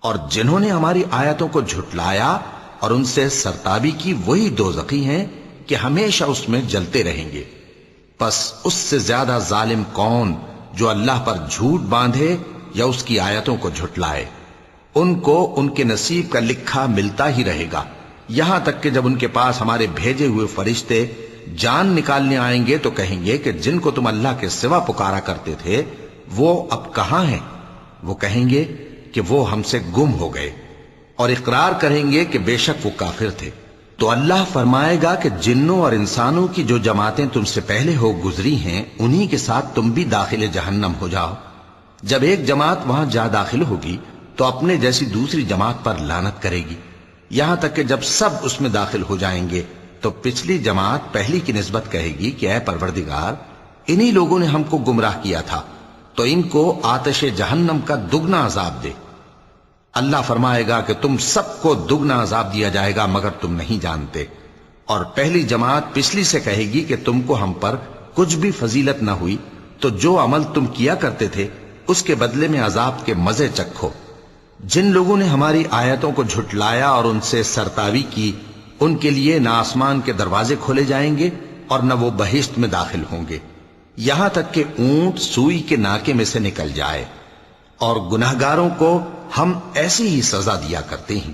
اور جنہوں نے ہماری آیتوں کو جھٹلایا اور ان سے سرتابی کی وہی دوزخی ہیں کہ ہمیشہ اس میں جلتے رہیں گے۔ پس اس سے زیادہ ظالم کون جو اللہ پر جھوٹ باندھے یا اس کی آیتوں کو جھٹلائے؟ ان کو ان کے نصیب کا لکھا ملتا ہی رہے گا، یہاں تک کہ جب ان کے پاس ہمارے بھیجے ہوئے فرشتے جان نکالنے آئیں گے تو کہیں گے کہ جن کو تم اللہ کے سوا پکارا کرتے تھے وہ اب کہاں ہیں؟ وہ کہیں گے کہ وہ ہم سے گم ہو گئے، اور اقرار کریں گے کہ بے شک وہ کافر تھے۔ تو اللہ فرمائے گا کہ جنوں اور انسانوں کی جو جماعتیں تم سے پہلے ہو گزری ہیں انہی کے ساتھ تم بھی داخل جہنم ہو جاؤ۔ جب ایک جماعت وہاں جا داخل ہوگی تو اپنے جیسی دوسری جماعت پر لعنت کرے گی، یہاں تک کہ جب سب اس میں داخل ہو جائیں گے تو پچھلی جماعت پہلی کی نسبت کہے گی کہ اے پروردگار، انہی لوگوں نے ہم کو گمراہ کیا تھا، تو ان کو آتش جہنم کا دگنا عذاب دے۔ اللہ فرمائے گا کہ تم سب کو دگنا عذاب دیا جائے گا مگر تم نہیں جانتے۔ اور پہلی جماعت پچھلی سے کہے گی کہ تم کو ہم پر کچھ بھی فضیلت نہ ہوئی، تو جو عمل تم کیا کرتے تھے اس کے بدلے میں عذاب کے مزے چکھو۔ جن لوگوں نے ہماری آیتوں کو جھٹلایا اور ان سے سرتاوی کی، ان کے لیے نہ آسمان کے دروازے کھولے جائیں گے اور نہ وہ بہشت میں داخل ہوں گے، یہاں تک کہ اونٹ سوئی کے ناکے میں سے نکل جائے۔ اور گناہگاروں کو ہم ایسی ہی سزا دیا کرتے ہیں۔